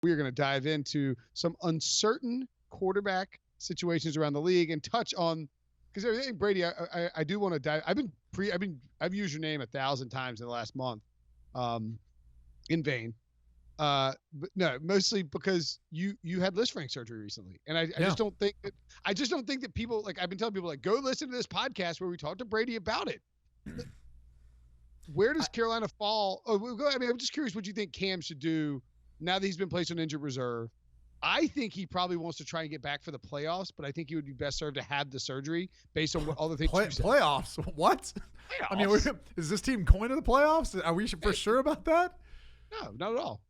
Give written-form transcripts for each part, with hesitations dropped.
We are going to dive into some uncertain quarterback situations around the league and touch on because everything Brady. I do want to dive. I've used your name 1,000 times in the last month, in vain. But no, mostly because you had Lisfranc surgery recently, and I Yeah. just don't think that people like I've been telling people like go listen to this podcast where we talked to Brady about it. Where does Carolina fall? I mean, I'm just curious what you think Cam should do now that he's been placed on injured reserve. I think he probably wants to try and get back for the playoffs, but I think he would be best served to have the surgery based on what all the things you said. Playoffs? What? I mean, Playoffs? is this team going to the playoffs? Are we for sure about that? No, not at all.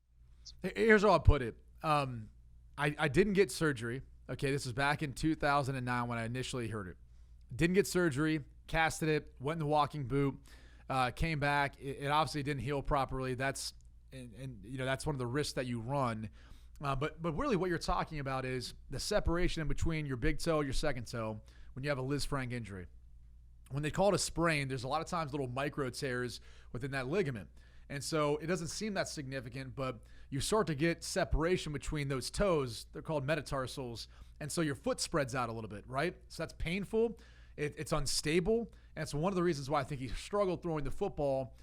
Here's how I'll put it. I didn't get surgery. Okay, this was back in 2009 when I initially heard it. Didn't get surgery, casted it, went in the walking boot, came back. It obviously didn't heal properly. That's that's one of the risks that you run. But really what you're talking about is the separation in between your big toe and your second toe when you have a Lisfranc injury. When they call it a sprain, there's a lot of times little micro tears within that ligament. And so it doesn't seem that significant, but you start to get separation between those toes. They're called metatarsals. And so your foot spreads out a little bit, right? So that's painful. It's unstable. And it's one of the reasons why I think he struggled throwing the football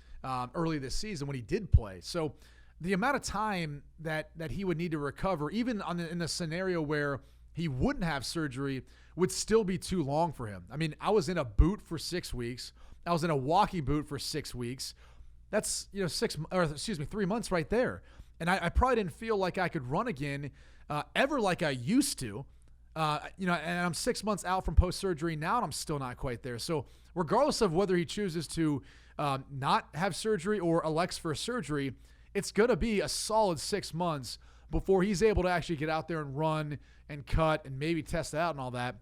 early this season when he did play. So the amount of time that he would need to recover, even in the scenario where he wouldn't have surgery, would still be too long for him. I mean, I was in a boot for 6 weeks. I was in a walking boot for 6 weeks. That's 3 months right there. And I probably didn't feel like I could run again ever like I used to. And I'm 6 months out from post-surgery now, and I'm still not quite there. So regardless of whether he chooses to not have surgery or elects for surgery, it's going to be a solid 6 months before he's able to actually get out there and run and cut and maybe test out and all that.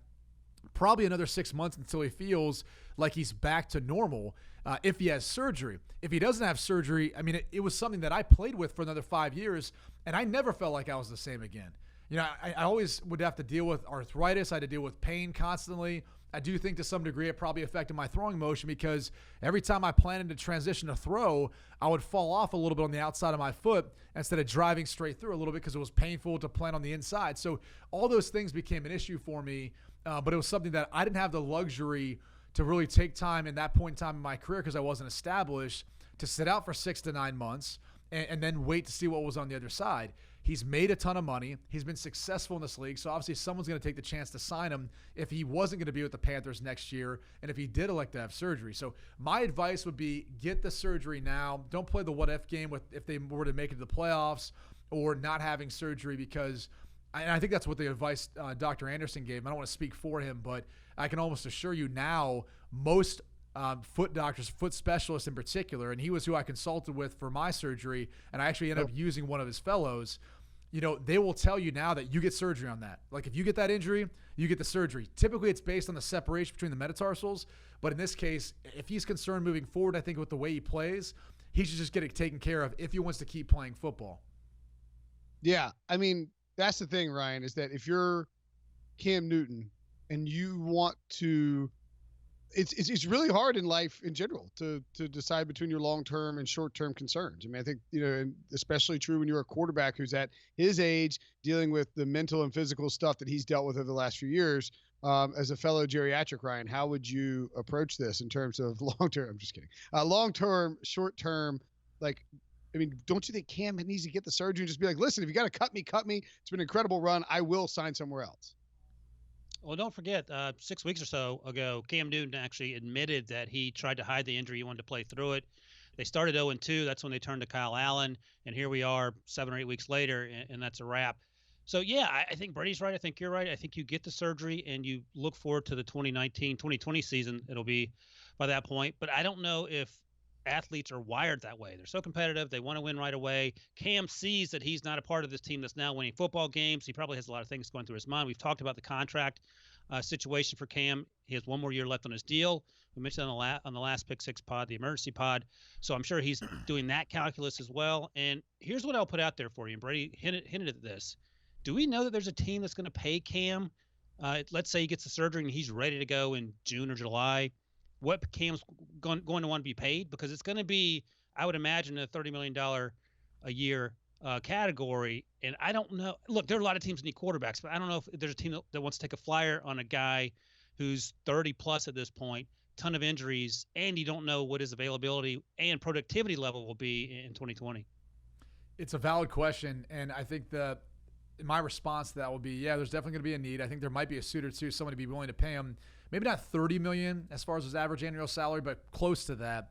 Probably another 6 months until he feels like he's back to normal if he has surgery. If he doesn't have surgery, I mean, it was something that I played with for another 5 years, and I never felt like I was the same again. I always would have to deal with arthritis. I had to deal with pain constantly. I do think to some degree it probably affected my throwing motion because every time I planned to transition to throw, I would fall off a little bit on the outside of my foot instead of driving straight through a little bit because it was painful to plant on the inside. So all those things became an issue for me, but it was something that I didn't have the luxury to really take time in that point in time in my career because I wasn't established to sit out for 6 to 9 months and then wait to see what was on the other side. He's made a ton of money. He's been successful in this league. So obviously someone's going to take the chance to sign him if he wasn't going to be with the Panthers next year and if he did elect to have surgery. So my advice would be get the surgery now. Don't play the what-if game with if they were to make it to the playoffs or not having surgery because I think that's what the advice Dr. Anderson gave him. I don't want to speak for him, but I can almost assure you now most foot doctors, foot specialists in particular, and he was who I consulted with for my surgery, and I actually ended up using one of his fellows. They will tell you now that you get surgery on that. Like if you get that injury, you get the surgery. Typically it's based on the separation between the metatarsals, but in this case, if he's concerned moving forward, I think with the way he plays, he should just get it taken care of if he wants to keep playing football. Yeah, I mean, that's the thing, Ryan, is that if you're Cam Newton and you want to it's really hard in life in general to decide between your long-term and short-term concerns. I mean, I think, and especially true when you're a quarterback who's at his age dealing with the mental and physical stuff that he's dealt with over the last few years. As a fellow geriatric, Ryan, how would you approach this in terms of long-term? I'm just kidding. Long-term, short-term, like, I mean, don't you think Cam needs to get the surgery and just be like, listen, if you got to cut me, cut me. It's been an incredible run. I will sign somewhere else. Well, don't forget, 6 weeks or so ago, Cam Newton actually admitted that he tried to hide the injury. He wanted to play through it. They started 0-2. That's when they turned to Kyle Allen. And here we are 7 or 8 weeks later, and that's a wrap. So, yeah, I think Brady's right. I think you're right. I think you get the surgery and you look forward to the 2019-2020 season. It'll be by that point. But I don't know if athletes are wired that way. They're so competitive. They want to win right away. Cam sees that he's not a part of this team that's now winning football games. He probably has a lot of things going through his mind. We've talked about the contract situation for Cam. He has one more year left on his deal. We mentioned on the last Pick Six pod, the emergency pod. So I'm sure he's doing that calculus as well. And here's what I'll put out there for you. And Brady hinted at this. Do we know that there's a team that's going to pay Cam? Let's say he gets the surgery and he's ready to go in June or July. What Cam's going to want to be paid? Because it's going to be, I would imagine, a $30 million a year category. And I don't know. Look, there are a lot of teams that need quarterbacks, but I don't know if there's a team that wants to take a flyer on a guy who's 30 plus at this point, ton of injuries, and you don't know what his availability and productivity level will be in 2020. It's a valid question, and I think my response to that will be, yeah, there's definitely going to be a need. I think there might be a suit or two, someone to be willing to pay him, maybe not $30 million as far as his average annual salary, but close to that,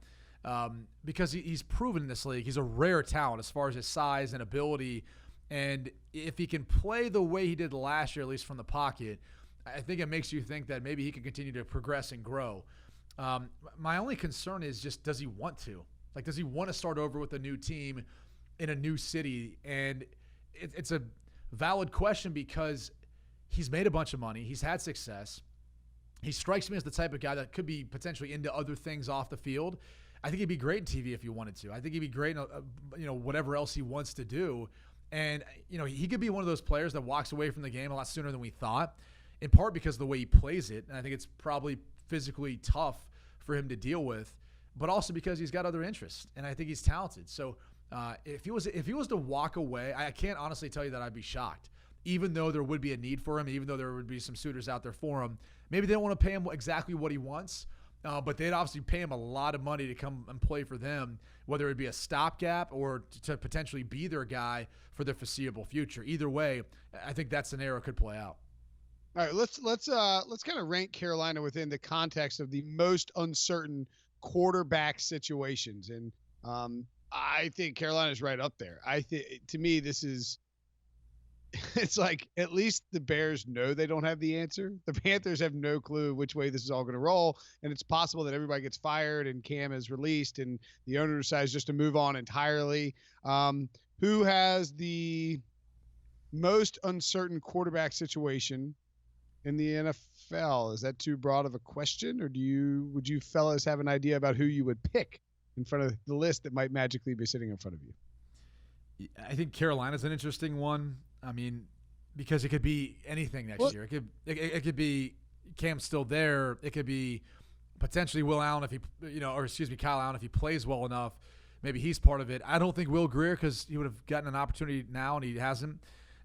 because he's proven in this league he's a rare talent as far as his size and ability, and if he can play the way he did last year, at least from the pocket, I think it makes you think that maybe he can continue to progress and grow. My only concern is just, does he want to? Like, does he want to start over with a new team in a new city? And it's a valid question because he's made a bunch of money. He's had success. He strikes me as the type of guy that could be potentially into other things off the field. I think he'd be great in TV if he wanted to. I think he'd be great in whatever else he wants to do. And he could be one of those players that walks away from the game a lot sooner than we thought, in part because of the way he plays it. And I think it's probably physically tough for him to deal with, but also because he's got other interests, and I think he's talented. So if he was to walk away, I can't honestly tell you that I'd be shocked, even though there would be a need for him, even though there would be some suitors out there for him. Maybe they don't want to pay him exactly what he wants, but they'd obviously pay him a lot of money to come and play for them, whether it be a stopgap or to potentially be their guy for the foreseeable future. Either way, I think that scenario could play out. All right, let's kind of rank Carolina within the context of the most uncertain quarterback situations, and I think Carolina's right up there. To me, this is, it's like at least the Bears know they don't have the answer. The Panthers have no clue which way this is all going to roll, and it's possible that everybody gets fired and Cam is released and the owner decides just to move on entirely. Who has the most uncertain quarterback situation in the NFL? Is that too broad of a question, or would you fellas have an idea about who you would pick in front of the list that might magically be sitting in front of you? I think Carolina's an interesting one. I mean, because it could be anything next year. It could be Cam still there. It could be potentially Will Allen if Kyle Allen if he plays well enough. Maybe he's part of it. I don't think Will Grier, because he would have gotten an opportunity now and he hasn't.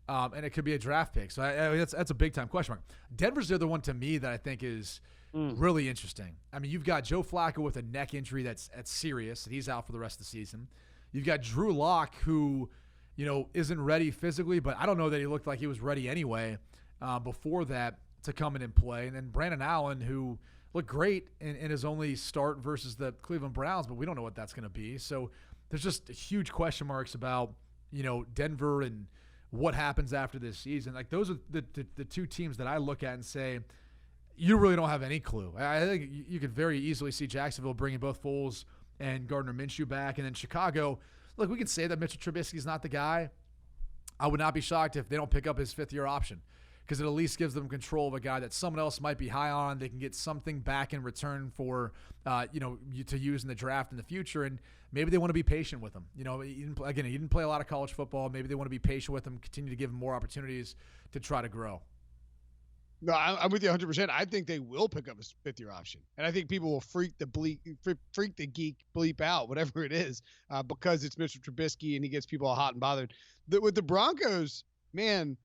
And it could be a draft pick. So that's a big-time question mark. Denver's the other one to me that I think is really interesting. I mean, you've got Joe Flacco with a neck injury that's serious, and he's out for the rest of the season. You've got Drew Lock, who, isn't ready physically, but I don't know that he looked like he was ready anyway before that to come in and play. And then Brandon Allen, who looked great in his only start versus the Cleveland Browns, but we don't know what that's going to be. So there's just huge question marks about, Denver and what happens after this season. Like, those are the two teams that I look at and say, you really don't have any clue. I think you could very easily see Jacksonville bringing both Foles and Gardner Minshew back. And then Chicago, look, we can say that Mitchell Trubisky's not the guy. I would not be shocked if they don't pick up his fifth-year option, because it at least gives them control of a guy that someone else might be high on. They can get something back in return for, to use in the draft in the future. And maybe they want to be patient with him. He didn't play a lot of college football. Maybe they want to be patient with him, continue to give him more opportunities to try to grow. No, I'm with you 100%. I think they will pick up his fifth-year option, and I think people will freak the geek bleep out, whatever it is, because it's Mr. Trubisky and he gets people all hot and bothered. With the Broncos, man,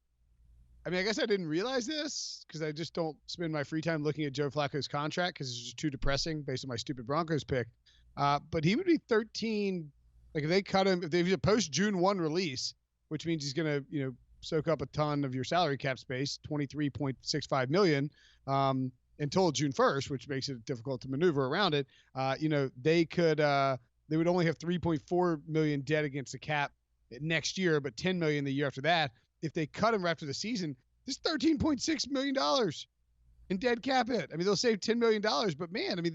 I mean, I guess I didn't realize this because I just don't spend my free time looking at Joe Flacco's contract because it's just too depressing based on my stupid Broncos pick. But he would be 13. Like, if they cut him, if they a post June 1 release, which means he's going to, soak up a ton of your salary cap space, $23.65 million, until June 1st, which makes it difficult to maneuver around it. They would only have $3.4 million dead against the cap next year, but $10 million the year after that. If they cut him after the season, this $13.6 million in dead cap hit. I mean, they'll save $10 million, but man, I mean,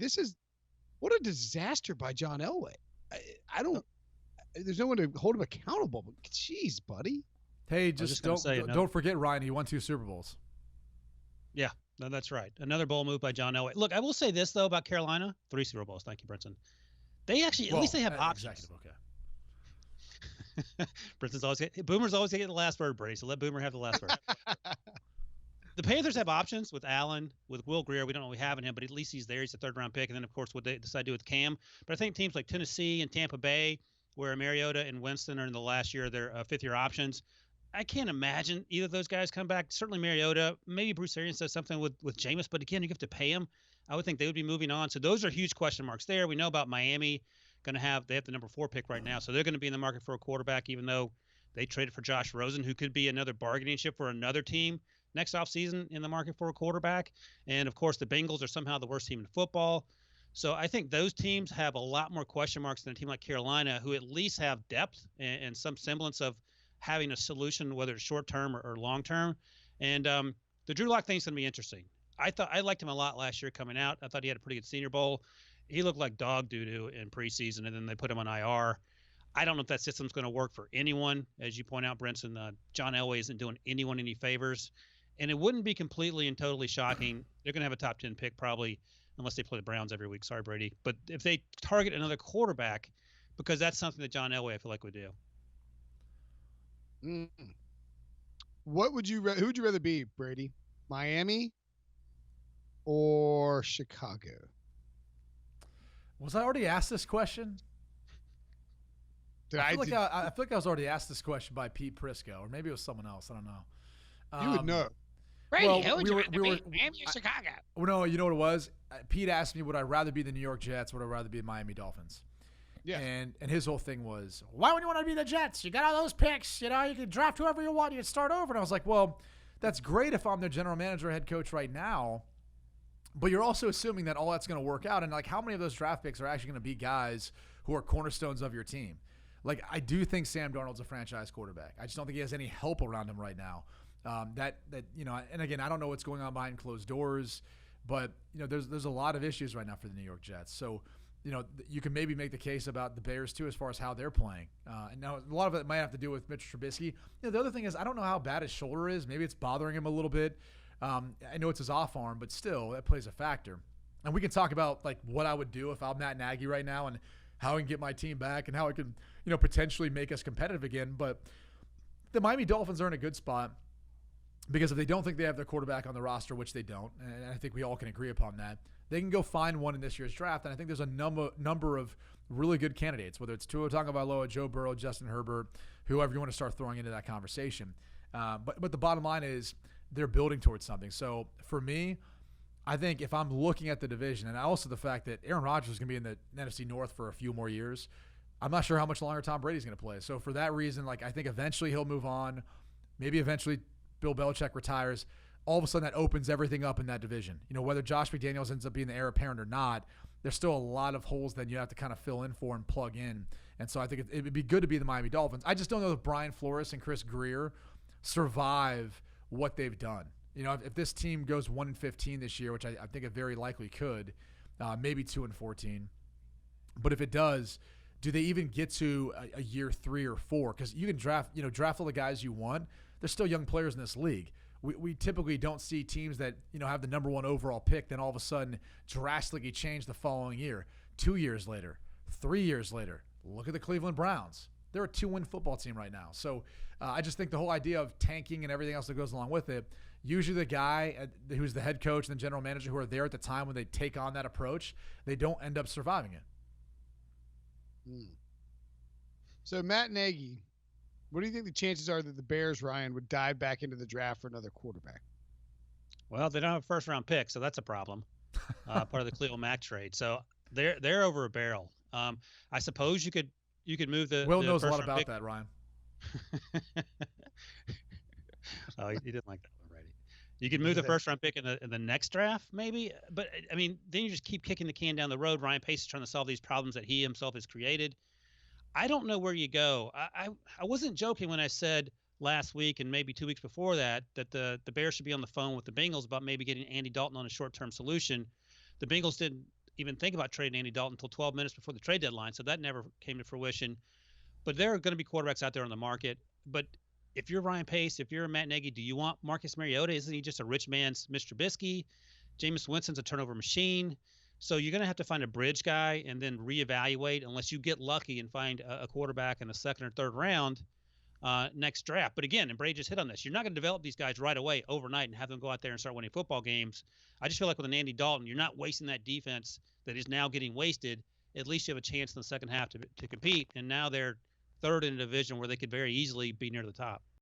what a disaster by John Elway. There's no one to hold him accountable, but geez, buddy. Hey, just don't forget, Ryan, he won 2 Super Bowls. Yeah, no, that's right. Another bold move by John Elway. Look, I will say this, though, about Carolina. 3 Super Bowls. Thank you, Brinson. They actually, at least they have options. Okay. Boomer's always getting the last word, Brady, so let Boomer have the last word. The Panthers have options with Allen, with Will Grier. We don't know what we have in him, but at least he's there. He's a third-round pick. And then, of course, what they decide to do with Cam. But I think teams like Tennessee and Tampa Bay where Mariota and Winston are in the last year of their fifth-year options. I can't imagine either of those guys come back. Certainly Mariota. Maybe Bruce Arians does something with Jameis, but again, you have to pay him. I would think they would be moving on. So those are huge question marks there. We know about Miami. They have the number 4 pick right now, so they're going to be in the market for a quarterback, even though they traded for Josh Rosen, who could be another bargaining chip for another team next offseason in the market for a quarterback. And of course, the Bengals are somehow the worst team in football. So I think those teams have a lot more question marks than a team like Carolina, who at least have depth and some semblance of having a solution, whether it's short term or long term. And the Drew Lock thing is going to be interesting. I liked him a lot last year coming out. I thought he had a pretty good Senior Bowl. He looked like dog doo-doo in preseason, and then they put him on IR. I don't know if that system's going to work for anyone. As you point out, Brinson, John Elway isn't doing anyone any favors. And it wouldn't be completely and totally shocking. They're going to have a top 10 pick probably, unless they play the Browns every week. Sorry, Brady. But if they target another quarterback, because that's something that John Elway, I feel like, would do. Mm. Who would you rather be, Brady? Miami or Chicago? Was I already asked this question? I feel like I was already asked this question by Pete Prisco, or maybe it was someone else. I don't know. You would know. Brady, who would you rather be, Miami or Chicago? No, you know what it was? Pete asked me, would I rather be the New York Jets, would I rather be the Miami Dolphins? Yeah. And his whole thing was, why would you want to be the Jets? You got all those picks. You can draft whoever you want. You can start over. And I was like, well, that's great if I'm their general manager or head coach right now. But you're also assuming that all that's going to work out. And, like, how many of those draft picks are actually going to be guys who are cornerstones of your team? Like, I do think Sam Darnold's a franchise quarterback. I just don't think he has any help around him right now. And again, I don't know what's going on behind closed doors, but, there's a lot of issues right now for the New York Jets. So, you can maybe make the case about the Bears, too, as far as how they're playing. And now a lot of it might have to do with Mitch Trubisky. The other thing is, I don't know how bad his shoulder is. Maybe it's bothering him a little bit. I know it's his off arm, but still, that plays a factor. And we can talk about, like, what I would do if I'm Matt Nagy right now and how I can get my team back and how I can, potentially make us competitive again. But the Miami Dolphins are in a good spot because if they don't think they have their quarterback on the roster, which they don't, and I think we all can agree upon that, they can go find one in this year's draft. And I think there's a number of really good candidates, whether it's Tua Tagovailoa, Joe Burrow, Justin Herbert, whoever you want to start throwing into that conversation. But the bottom line is they're building towards something. So for me, I think if I'm looking at the division, and also the fact that Aaron Rodgers is going to be in the NFC North for a few more years, I'm not sure how much longer Tom Brady's going to play. So for that reason, like, I think eventually he'll move on. Maybe eventually Bill Belichick retires. All of a sudden that opens everything up in that division. Whether Josh McDaniels ends up being the heir apparent or not, there's still a lot of holes that you have to kind of fill in for and plug in. And so I think it would be good to be the Miami Dolphins. I just don't know if Brian Flores and Chris Greer survive what they've done. If this team goes 1-15 this year, which I think it very likely could, maybe 2-14. But if it does, do they even get to a year 3 or 4? Because you can draft all the guys you want. There's still young players in this league. We typically don't see teams that have the number 1 overall pick then all of a sudden drastically change the following year. 2 years later, 3 years later, look at the Cleveland Browns. They're a 2-win football team right now. So I just think the whole idea of tanking and everything else that goes along with it, usually the guy who's the head coach and the general manager who are there at the time when they take on that approach, they don't end up surviving it. So Matt Nagy, what do you think the chances are that the Bears, Ryan, would dive back into the draft for another quarterback? Well, they don't have a first-round pick, so that's a problem. Part of the Khalil Mack trade. So they're over a barrel. I suppose you could move the Will the knows a lot first-round about pick. that, Ryan. Oh, he didn't like that one, Brady. You could move the first-round pick in the next draft, maybe. But I mean, then you just keep kicking the can down the road. Ryan Pace is trying to solve these problems that he himself has created. I don't know where you go. I wasn't joking when I said last week and maybe 2 weeks before that the Bears should be on the phone with the Bengals about maybe getting Andy Dalton on a short-term solution. The Bengals didn't even think about trading Andy Dalton until 12 minutes before the trade deadline, so that never came to fruition. But there are going to be quarterbacks out there on the market. But if you're Ryan Pace, if you're Matt Nagy, do you want Marcus Mariota? Isn't he just a rich man's Mr. Trubisky? Jameis Winston's a turnover machine. So you're going to have to find a bridge guy and then reevaluate unless you get lucky and find a quarterback in the second or third round next draft. But again, and Brady just hit on this, you're not going to develop these guys right away overnight and have them go out there and start winning football games. I just feel like with an Andy Dalton, you're not wasting that defense that is now getting wasted at least you have a chance in the second half to compete. And now they're third in a division where they could very easily be near the top.